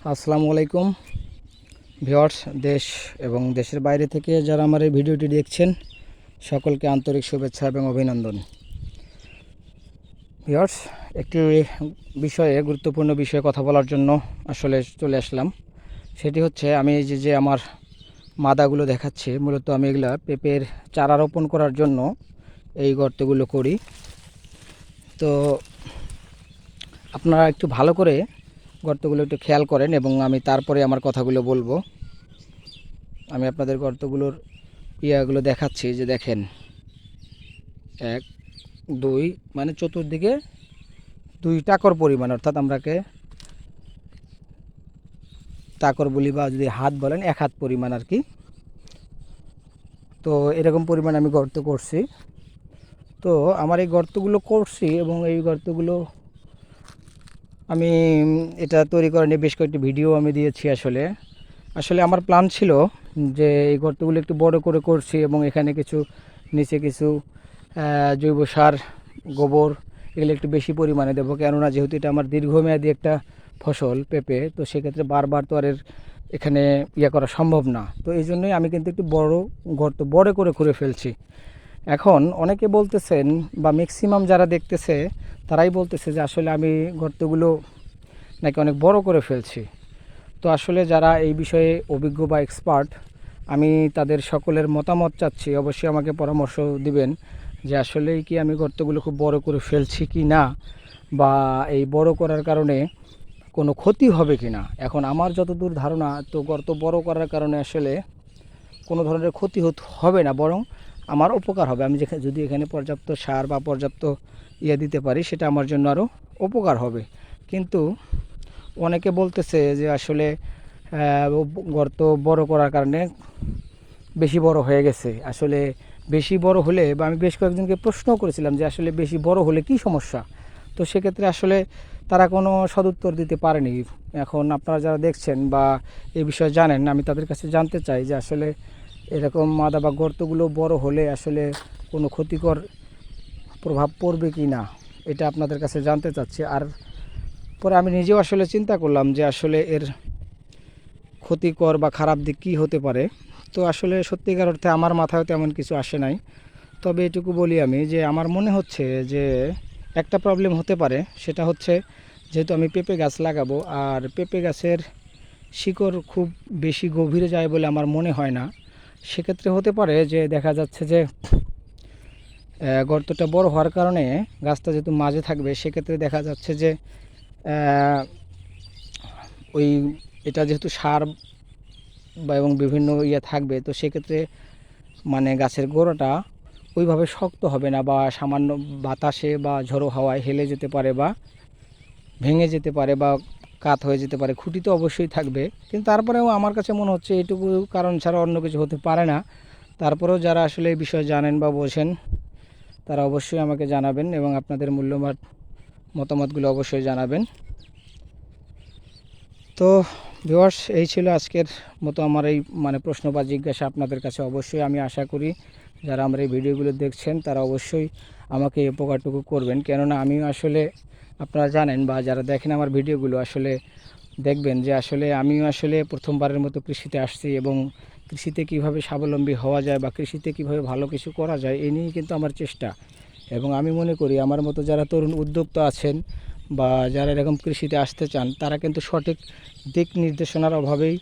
আসসালামু আলাইকুম ভিউয়ার্স, দেশ এবং দেশের বাইরে থেকে যারা আমার এই ভিডিওটি দেখছেন সকলকে আন্তরিক শুভেচ্ছা এবং অভিনন্দন। ভিউয়ার্স, একটি গুরুত্বপূর্ণ বিষয়ে কথা বলার জন্য আসলে চলে আসলাম। সেটি হচ্ছে আমি যে আমার মাদাগুলো দেখাচ্ছি, মূলত আমি এগুলা পেঁপের চারা রোপণ করার জন্য এই গর্তগুলো করি। তো আপনারা একটু ভালো করে গর্তগুলো একটু খেয়াল করেন এবং আমি তারপরে আমার কথাগুলো বলবো। আমি আপনাদের গর্তগুলোর ইয়াগুলো দেখাচ্ছি, যে দেখেন 1 2 মানে চতুর্দিকে 2 টাকর পরিমাণ, অর্থাৎ আমরাকে টাকর বলি বা যদি হাত বলেন 1 হাত পরিমাণ আর কি। তো এরকম পরিমাণ আমি গর্ত করছি। তো আমার এই গর্তগুলো করছি এবং এই গর্তগুলো আমি এটা তৈরি করে নিয়ে বেশ কয়েকটি ভিডিও আমি দিয়েছি। আসলে আমার প্ল্যান ছিল যে এই গর্তগুলো একটু বড় করে করছি এবং এখানে নিচে কিছু জৈব সার, গোবর এগুলো একটু বেশি পরিমাণে দেবো, কেননা যেহেতু এটা আমার দীর্ঘমেয়াদী একটা ফসল পেঁপে, তো সেক্ষেত্রে বারবার তো আর এখানে করা সম্ভব না। তো এই জন্যই আমি কিন্তু একটু গর্ত বড় করে ফেলছি। এখন অনেকে বলতেছেন বা ম্যাক্সিমাম যারা দেখতেছে তারাই বলতেছে যে আসলে আমি গর্তগুলো নাকি অনেক বড় করে ফেলছি। তো আসলে যারা এই বিষয়ে অভিজ্ঞ বা এক্সপার্ট, আমি তাদের সকলের মতামত চাচ্ছি। অবশ্যই আমাকে পরামর্শ দিবেন যে আসলেই কি আমি গর্তগুলো খুব বড় করে ফেলছি কি না, বা এই বড় করার কারণে কোনো ক্ষতি হবে কি না। এখন আমার যতদূর ধারণা, তো গর্ত বড় করার কারণে আসলে কোনো ধরনের ক্ষতি হবে না, বরং আমার উপকার হবে। আমি যদি এখানে পর্যাপ্ত সার বা পর্যাপ্ত দিতে পারি, সেটা আমার জন্য আরও উপকার হবে। কিন্তু অনেকে বলতেছে যে আসলে গর্ত বড় করার কারণে বেশি বড় হয়ে গেছে। আসলে বেশি বড় হলে, বা আমি বেশ কয়েকজনকে প্রশ্নও করেছিলাম যে আসলে বেশি বড় হলে কি সমস্যা, তো সেক্ষেত্রে আসলে তারা কোনো সদুত্তর দিতে পারেনি। এখন আপনারা যারা দেখছেন বা এই বিষয়ে জানেন, আমি তাদের কাছে জানতে চাই যে আসলে এরকম মাদা বা গর্তগুলো বড় হলে আসলে কোনো ক্ষতিকর প্রভাব পড়বে কি না, এটা আপনাদের কাছে জানতে চাচ্ছি। আর পরে আমি নিজেও আসলে চিন্তা করলাম যে আসলে এর ক্ষতিকর বা খারাপ দিক কী হতে পারে। তো আসলে সত্যিকার অর্থে আমার মাথায় তেমন কিছু আসে নাই। তবে এটুকু বলি আমি, যে আমার মনে হচ্ছে যে একটা প্রবলেম হতে পারে। সেটা হচ্ছে, যেহেতু আমি পেঁপে গাছ লাগাবো, আর পেঁপে গাছের শিকড় খুব বেশি গভীরে যায় বলে আমার মনে হয় না। সেক্ষেত্রে হতে পারে যে দেখা যাচ্ছে যে গর্তটা বড় হওয়ার কারণে গাছটা যেহেতু মাঝে থাকবে, সেক্ষেত্রে দেখা যাচ্ছে যে ওই এটা যেহেতু সার বা এবং বিভিন্ন থাকবে, তো সেক্ষেত্রে মানে গাছের গোড়াটা ওইভাবে শক্ত হবে না, বা সামান্য বাতাসে বা ঝড়ো হাওয়ায় হেলে যেতে পারে, বা ভেঙে যেতে পারে, বা কাত হয়ে যেতে পারে। খুঁটি তো অবশ্যই থাকবে, কিন্তু তারপরেও আমার কাছে মনে হচ্ছে এটুকু কারণ ছাড়া অন্য কিছু হতে পারে না। তারপরেও যারা আসলে এই বিষয়ে জানেন বা বোঝেন, তারা অবশ্যই আমাকে জানাবেন এবং আপনাদের মূল্যবান মতামতগুলো অবশ্যই জানাবেন। তো ভিউয়ার্স, এই ছিল আজকের মতো আমার এই প্রশ্ন বা জিজ্ঞাসা আপনাদের কাছে। অবশ্যই আমি আশা করি যারা আমার এই ভিডিওগুলো দেখছেন তারা অবশ্যই আমাকে এই উপকারটুকু করবেন, কেননা আমিও আসলে, আপনারা জানেন বা যারা দেখেন আমার ভিডিওগুলো, আসলে দেখবেন যে আসলে আমিও আসলে প্রথমবারের মতো কৃষিতে আসছি, এবং কৃষিতে কিভাবে স্বাবলম্বী হওয়া যায় বা কৃষিতে কিভাবে ভালো কিছু করা যায়, এই নিয়েই কিন্তু আমার চেষ্টা। এবং আমি মনে করি আমার মতো যারা তরুণ উদ্যোক্তা আছেন বা যারা এরকম কৃষিতে আসতে চান, তারা কিন্তু সঠিক দিক নির্দেশনার অভাবেই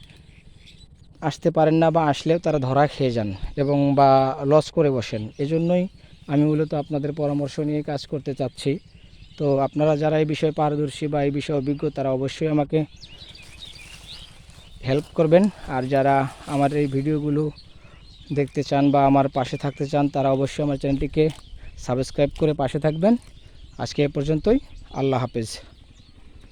আসতে পারেন না, বা আসলেও তারা ধরা খেয়ে যান এবং বা লস করে বসেন। এজন্যই আমি মূলত আপনাদের পরামর্শ নিয়ে কাজ করতে চাচ্ছি। তো আপনারা যারা এই বিষয়ে পারদর্শী বা এই বিষয়ে অভিজ্ঞ, তারা অবশ্যই আমাকে হেল্প করবেন। আর যারা আমার এই ভিডিওগুলো দেখতে চান বা আমার পাশে থাকতে চান, তারা অবশ্যই আমার চ্যানেলটিকে সাবস্ক্রাইব করে পাশে থাকবেন। আজকে এ পর্যন্তই। আল্লাহ হাফেজ।